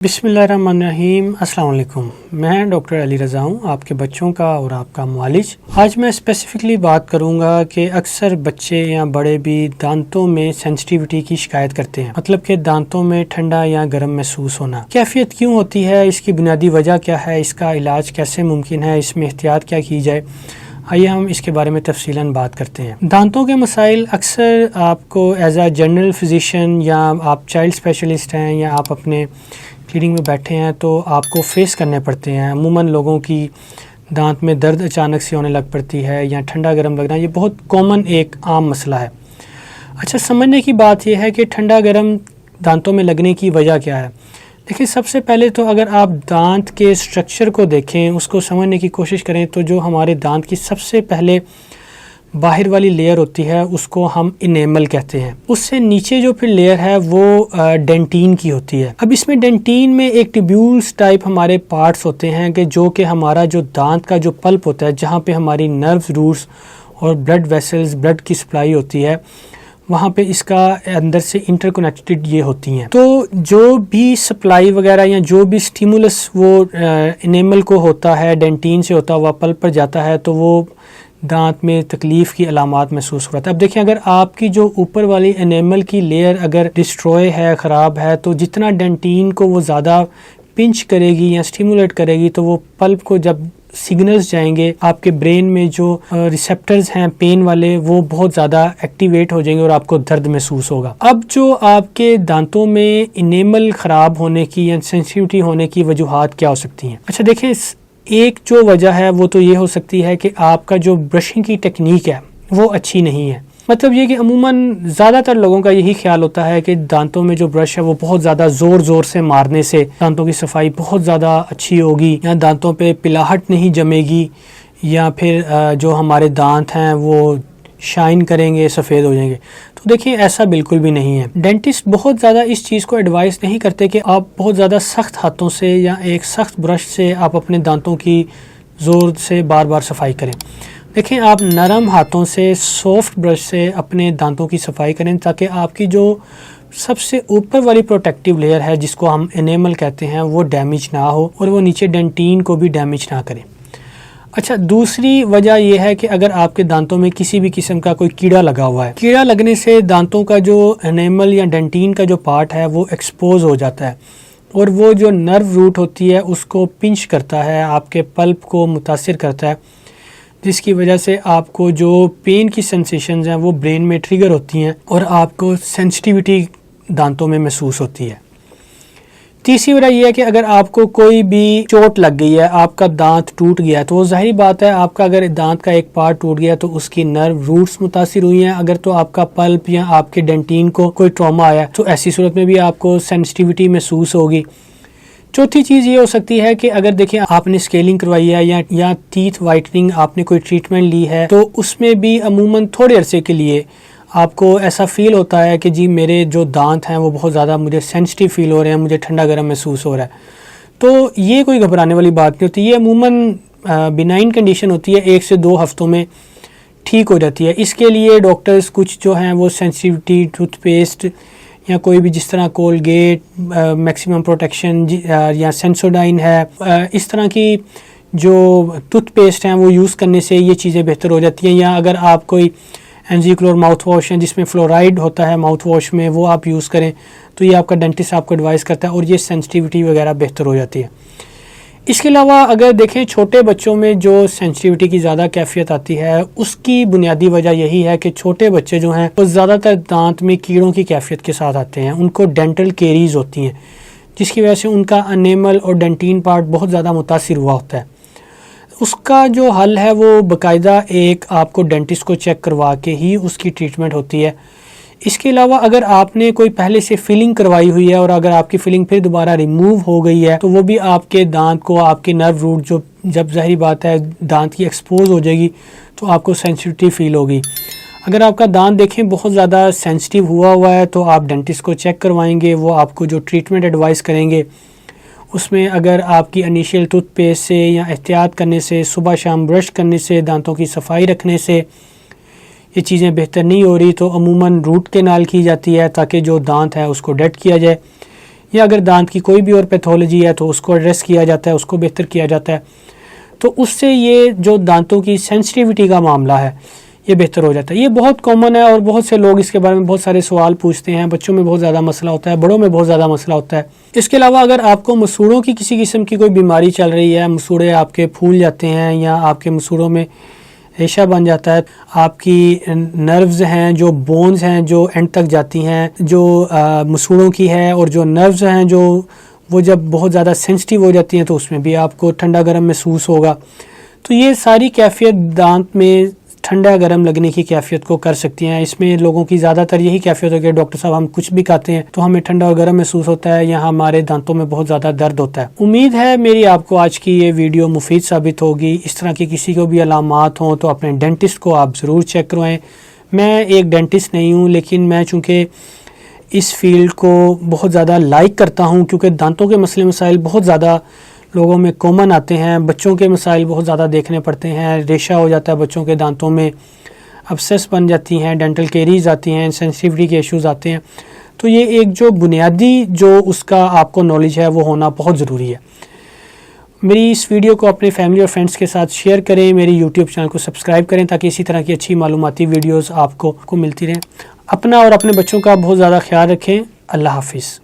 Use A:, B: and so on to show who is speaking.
A: بسم اللہ الرحمن الرحیم۔ السلام علیکم، میں ڈاکٹر علی رضا ہوں، آپ کے بچوں کا اور آپ کا معالج۔ آج میں اسپیسیفکلی بات کروں گا کہ اکثر بچے یا بڑے بھی دانتوں میں سینسٹیوٹی کی شکایت کرتے ہیں، مطلب کہ دانتوں میں ٹھنڈا یا گرم محسوس ہونا۔ کیفیت کیوں ہوتی ہے، اس کی بنیادی وجہ کیا ہے، اس کا علاج کیسے ممکن ہے، اس میں احتیاط کیا کی جائے، آئیے ہم اس کے بارے میں تفصیلاً بات کرتے ہیں۔ دانتوں کے مسائل اکثر آپ کو ایز اے جنرل فزیشین یا آپ چائلڈ اسپیشلسٹ ہیں یا آپ اپنے کلینک میں بیٹھے ہیں تو آپ کو فیس کرنے پڑتے ہیں۔ عموماً لوگوں کی دانت میں درد اچانک سے ہونے لگ پڑتی ہے یا ٹھنڈا گرم لگنا، یہ بہت کامن ایک عام مسئلہ ہے۔ اچھا، سمجھنے کی بات یہ ہے کہ ٹھنڈا گرم دانتوں میں لگنے کی وجہ کیا ہے۔ دیکھیں، سب سے پہلے تو اگر آپ دانت کے اسٹرکچر کو دیکھیں، اس کو سمجھنے کی کوشش کریں تو جو ہمارے دانت کی سب سے پہلے باہر والی لیئر ہوتی ہے اس کو ہم انیمل کہتے ہیں۔ اس سے نیچے جو پھر لیئر ہے وہ ڈینٹین کی ہوتی ہے۔ اب اس میں ڈینٹین میں ایک ٹیبیولز ٹائپ ہمارے پارٹس ہوتے ہیں کہ جو کہ ہمارا جو دانت کا جو پلپ ہوتا ہے، جہاں پہ ہماری نروز، روٹس اور بلڈ ویسلز، بلڈ کی سپلائی ہوتی ہے، وہاں پہ اس کا اندر سے انٹر کنیکٹڈ یہ ہوتی ہیں۔ تو جو بھی سپلائی وغیرہ یا جو بھی سٹیمولس وہ انیمل کو ہوتا ہے، ڈینٹین سے ہوتا ہوا پلپ پر جاتا ہے، تو وہ دانت میں تکلیف کی علامات محسوس ہو رہا تھا۔ اب دیکھیں، اگر آپ کی جو اوپر والی انیمل کی لیئر اگر ڈسٹروئے ہے، خراب ہے، تو جتنا ڈینٹین کو وہ زیادہ پنچ کرے گی یا سٹیمولیٹ کرے گی تو وہ پلپ کو جب سگنلز جائیں گے، آپ کے برین میں جو ریسپٹرز ہیں پین والے، وہ بہت زیادہ ایکٹیویٹ ہو جائیں گے اور آپ کو درد محسوس ہوگا۔ اب جو آپ کے دانتوں میں انیمل خراب ہونے کی یا سینسیٹیوٹی ہونے کی وجوہات کیا ہو سکتی ہیں؟ اچھا دیکھیں، ایک جو وجہ ہے وہ تو یہ ہو سکتی ہے کہ آپ کا جو برشنگ کی ٹیکنیک ہے وہ اچھی نہیں ہے۔ مطلب یہ کہ عموماً زیادہ تر لوگوں کا یہی خیال ہوتا ہے کہ دانتوں میں جو برش ہے وہ بہت زیادہ زور سے مارنے سے دانتوں کی صفائی بہت زیادہ اچھی ہوگی، یا دانتوں پہ پلاہٹ نہیں جمے گی، یا پھر جو ہمارے دانت ہیں وہ شائن کریں گے، سفید ہو جائیں گے۔ تو دیکھیں، ایسا بالکل بھی نہیں ہے۔ ڈینٹسٹ بہت زیادہ اس چیز کو ایڈوائز نہیں کرتے کہ آپ بہت زیادہ سخت ہاتھوں سے یا ایک سخت برش سے آپ اپنے دانتوں کی زور سے بار بار صفائی کریں۔ دیکھیں، آپ نرم ہاتھوں سے، سافٹ برش سے اپنے دانتوں کی صفائی کریں تاکہ آپ کی جو سب سے اوپر والی پروٹیکٹیو لیئر ہے، جس کو ہم انیمل کہتے ہیں، وہ ڈیمیج نہ ہو اور وہ نیچے ڈینٹین کو بھی ڈیمیج نہ کریں۔ اچھا، دوسری وجہ یہ ہے کہ اگر آپ کے دانتوں میں کسی بھی قسم کا کوئی کیڑا لگا ہوا ہے، کیڑا لگنے سے دانتوں کا جو انیمل یا ڈینٹین کا جو پارٹ ہے وہ ایکسپوز ہو جاتا ہے اور وہ جو نرو روٹ ہوتی ہے اس کو پنچ کرتا ہے، آپ کے پلپ کو متاثر کرتا ہے، جس کی وجہ سے آپ کو جو پین کی سینسیشنز ہیں وہ برین میں ٹریگر ہوتی ہیں اور آپ کو سینسٹیوٹی دانتوں میں محسوس ہوتی ہے۔ تیسری وجہ یہ ہے کہ اگر آپ کو کوئی بھی چوٹ لگ گئی ہے، آپ کا دانت ٹوٹ گیا ہے، تو وہ ظاہری بات ہے، آپ کا اگر دانت کا ایک پارٹ ٹوٹ گیا تو اس کی نرو روٹس متاثر ہوئی ہیں۔ اگر تو آپ کا پلپ یا آپ کے ڈینٹین کو کوئی ٹراما آیا تو ایسی صورت میں بھی آپ کو سینسٹیوٹی محسوس ہوگی۔ چوتھی چیز یہ ہو سکتی ہے کہ اگر دیکھیں آپ نے اسکیلنگ کروائی ہے یا ٹیتھ وائٹننگ آپ نے کوئی ٹریٹمنٹ لی ہے، تو اس میں بھی عموماً تھوڑے عرصے کے لیے آپ کو ایسا فیل ہوتا ہے کہ جی میرے جو دانت ہیں وہ بہت زیادہ مجھے سینسٹیو فیل ہو رہے ہیں، مجھے ٹھنڈا گرم محسوس ہو رہا ہے۔ تو یہ کوئی گھبرانے والی بات نہیں ہوتی، یہ عموماً بینائن کنڈیشن ہوتی ہے، 1 سے 2 ہفتوں میں ٹھیک ہو جاتی ہے۔ اس کے لیے ڈاکٹرز کچھ جو ہیں وہ سینسٹیوٹی ٹوتھ پیسٹ یا کوئی بھی جس طرح کولگیٹ، میکسیمم پروٹیکشن یا سینسوڈائن ہے، اس طرح کی جو ٹوتھ پیسٹ ہیں وہ یوز کرنے سے یہ چیزیں بہتر ہو جاتی ہیں۔ یا اگر آپ کوئی اینزیکلور ماؤتھ واش ہیں جس میں فلورائڈ ہوتا ہے ماؤتھ واش میں، وہ آپ یوز کریں تو یہ آپ کا ڈینٹسٹ آپ کو ایڈوائز کرتا ہے اور یہ سینسٹیوٹی وغیرہ بہتر ہو جاتی ہے۔ اس کے علاوہ اگر دیکھیں چھوٹے بچوں میں جو سینسٹیوٹی کی زیادہ کیفیت آتی ہے، اس کی بنیادی وجہ یہی ہے کہ چھوٹے بچے جو ہیں وہ زیادہ تر دانت میں کیڑوں کی کیفیت کے ساتھ آتے ہیں، ان کو ڈینٹل کیریز ہوتی ہیں، جس کی وجہ سے ان کا انیمل اور ڈینٹین پارٹ بہت زیادہ متاثر ہوا ہوتا ہے۔ اس کا جو حل ہے وہ باقاعدہ ایک آپ کو ڈینٹسٹ کو چیک کروا کے ہی اس کی ٹریٹمنٹ ہوتی ہے۔ اس کے علاوہ اگر آپ نے کوئی پہلے سے فلنگ کروائی ہوئی ہے اور اگر آپ کی فلنگ پھر دوبارہ ریموو ہو گئی ہے تو وہ بھی آپ کے دانت کو، آپ کی نرو روٹ جو جب ظاہری بات ہے دانت کی ایکسپوز ہو جائے گی تو آپ کو سینسٹیوٹی فیل ہوگی۔ اگر آپ کا دانت دیکھیں بہت زیادہ سینسٹیو ہوا ہے تو آپ ڈینٹسٹ کو چیک کروائیں گے، وہ آپ کو جو ٹریٹمنٹ ایڈوائز کریں گے اس میں اگر آپ کی انیشیل ٹوتھ پیسٹ سے یا احتیاط کرنے سے، صبح شام برش کرنے سے، دانتوں کی صفائی رکھنے سے یہ چیزیں بہتر نہیں ہو رہی تو عموماً روٹ کینال کی جاتی ہے تاکہ جو دانت ہے اس کو ڈیڈ کیا جائے، یا اگر دانت کی کوئی بھی اور پیتھولوجی ہے تو اس کو ایڈریس کیا جاتا ہے، اس کو بہتر کیا جاتا ہے، تو اس سے یہ جو دانتوں کی سینسٹیوٹی کا معاملہ ہے یہ بہتر ہو جاتا ہے۔ یہ بہت کامن ہے اور بہت سے لوگ اس کے بارے میں بہت سارے سوال پوچھتے ہیں، بچوں میں بہت زیادہ مسئلہ ہوتا ہے، بڑوں میں بہت زیادہ مسئلہ ہوتا ہے۔ اس کے علاوہ اگر آپ کو مسوڑوں کی کسی قسم کی کوئی بیماری چل رہی ہے، مسوڑے آپ کے پھول جاتے ہیں یا آپ کے مسوڑوں میں ریشہ بن جاتا ہے، آپ کی نروز ہیں جو بونز ہیں جو اینڈ تک جاتی ہیں جو مسوڑوں کی ہے، اور جو نروز ہیں جو وہ جب بہت زیادہ سینسٹیو ہو جاتی ہیں تو اس میں بھی آپ کو ٹھنڈا گرم محسوس ہوگا۔ تو یہ ساری کیفیت دانت میں ٹھنڈا گرم لگنے کی کیفیت کو کر سکتی ہیں۔ اس میں لوگوں کی زیادہ تر یہی کیفیت ہے کہ ڈاکٹر صاحب ہم کچھ بھی کھاتے ہیں تو ہمیں ٹھنڈا اور گرم محسوس ہوتا ہے یا ہمارے دانتوں میں بہت زیادہ درد ہوتا ہے۔ امید ہے میری آپ کو آج کی یہ ویڈیو مفید ثابت ہوگی۔ اس طرح کی کسی کو بھی علامات ہوں تو اپنے ڈینٹسٹ کو آپ ضرور چیک کروائیں۔ میں ایک ڈینٹسٹ نہیں ہوں، لیکن میں چونکہ اس فیلڈ کو بہت زیادہ لائک کرتا ہوں کیونکہ دانتوں کے مسئلے مسائل بہت زیادہ لوگوں میں کامن آتے ہیں، بچوں کے مسائل بہت زیادہ دیکھنے پڑتے ہیں، ریشہ ہو جاتا ہے بچوں کے دانتوں میں، ابسیس بن جاتی ہیں، ڈینٹل کیریز آتی ہیں، سینسٹیوٹی کے ایشوز آتے ہیں۔ تو یہ ایک جو بنیادی جو اس کا آپ کو نالج ہے وہ ہونا بہت ضروری ہے۔ میری اس ویڈیو کو اپنے فیملی اور فرینڈس کے ساتھ شیئر کریں، میری یوٹیوب چینل کو سبسکرائب کریں تاکہ اسی طرح کی اچھی معلوماتی ویڈیوز آپ کو ملتی رہیں۔ اپنا اور اپنے بچوں کا بہت زیادہ خیال رکھیں۔ اللہ حافظ۔